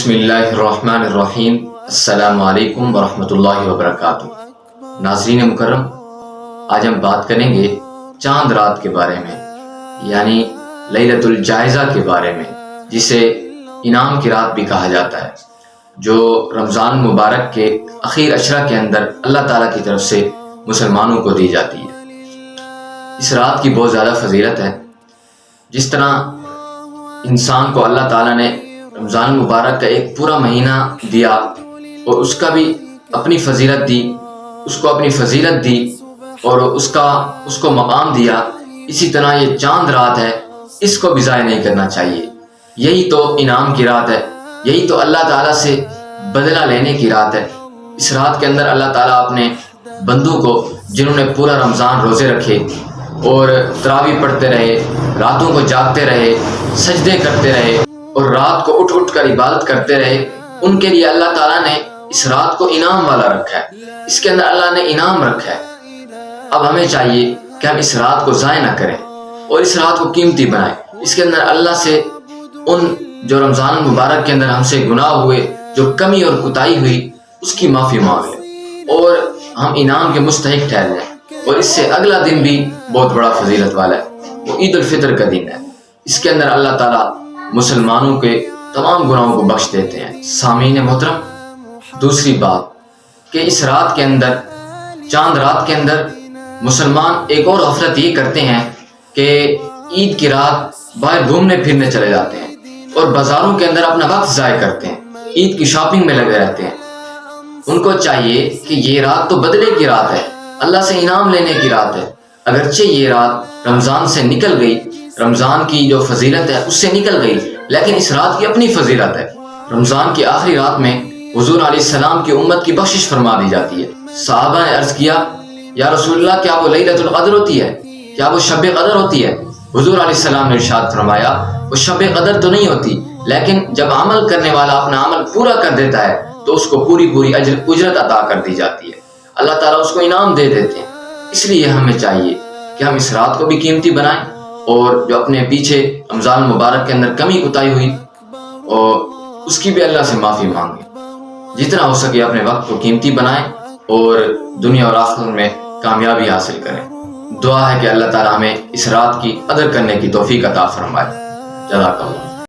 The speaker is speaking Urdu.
بسم اللہ الرحمن الرحیم۔ السلام علیکم ورحمۃ اللہ وبرکاتہ۔ ناظرین مکرم، آج ہم بات کریں گے چاند رات کے بارے میں، یعنی لیلۃ الجائزہ کے بارے میں، جسے انعام کی رات بھی کہا جاتا ہے، جو رمضان مبارک کے اخیر عشرہ کے اندر اللہ تعالیٰ کی طرف سے مسلمانوں کو دی جاتی ہے۔ اس رات کی بہت زیادہ فضیلت ہے۔ جس طرح انسان کو اللہ تعالیٰ نے رمضان مبارک کا ایک پورا مہینہ دیا اور اس کا بھی اپنی فضیلت دی، اس کو اپنی فضیلت دی اور اس کو مقام دیا، اسی طرح یہ چاند رات ہے، اس کو بھی ضائع نہیں کرنا چاہیے۔ یہی تو انعام کی رات ہے، یہی تو اللہ تعالیٰ سے بدلہ لینے کی رات ہے۔ اس رات کے اندر اللہ تعالیٰ اپنے بندوں کو، جنہوں نے پورا رمضان روزے رکھے اور تراویح پڑھتے رہے، راتوں کو جاگتے رہے، سجدے کرتے رہے اور رات کو اٹھ اٹھ کر عبادت کرتے رہے، ان کے لیے اللہ تعالیٰ نے اس رات کو انعام والا رکھا ہے۔ اس کے اندر اللہ نے انعام رکھا ہے۔ اب ہمیں چاہیے کہ ہم اس رات کو ضائع نہ کریں اور اس رات کو قیمتی بنائیں۔ اس کے اندر اللہ سے ان جو رمضان مبارک کے اندر ہم سے گناہ ہوئے، جو کمی اور کوتاہی ہوئی، اس کی معافی مانگ لیں اور ہم انعام کے مستحق ٹھہر جائیں۔ اور اس سے اگلا دن بھی بہت بڑا فضیلت والا ہے، وہ عید الفطر کا دن ہے۔ اس کے اندر اللہ تعالیٰ مسلمانوں کے تمام گناہوں کو بخش دیتے ہیں۔ سامعین محترم، دوسری بات کہ اس رات کے اندر، چاند رات کے اندر، مسلمان ایک اور غفلت یہ کرتے ہیں کہ عید کی رات باہر گھومنے پھرنے چلے جاتے ہیں اور بازاروں کے اندر اپنا وقت ضائع کرتے ہیں، عید کی شاپنگ میں لگے رہتے ہیں۔ ان کو چاہیے کہ یہ رات تو بدلے کی رات ہے، اللہ سے انعام لینے کی رات ہے۔ اگرچہ یہ رات رمضان سے نکل گئی، رمضان کی جو فضیلت ہے اس سے نکل گئی، لیکن اس رات کی اپنی فضیلت ہے۔ رمضان کی آخری رات میں حضور علیہ السلام کی امت کی بخشش فرما دی جاتی ہے۔ صحابہ نے عرض کیا، یا رسول اللہ، کیا وہ لیلۃ القدر ہوتی ہے؟ کیا وہ شب قدر ہوتی ہے؟ حضور علیہ السلام نے ارشاد فرمایا، وہ شب قدر تو نہیں ہوتی، لیکن جب عمل کرنے والا اپنا عمل پورا کر دیتا ہے تو اس کو پوری اجرت عطا کر دی جاتی ہے، اللہ تعالیٰ اس کو انعام دے دیتے ہیں۔ اس لیے ہمیں چاہیے کہ ہم اس رات کو بھی قیمتی بنائیں اور جو اپنے پیچھے رمضان مبارک کے اندر کمی کوتاہی ہوئی اور اس کی بھی اللہ سے معافی مانگیں۔ جتنا ہو سکے اپنے وقت کو قیمتی بنائیں اور دنیا اور آخرت میں کامیابی حاصل کریں۔ دعا ہے کہ اللہ تعالیٰ ہمیں اس رات کی قدر کرنے کی توفیق عطا فرمائے۔ جزاک اللہ۔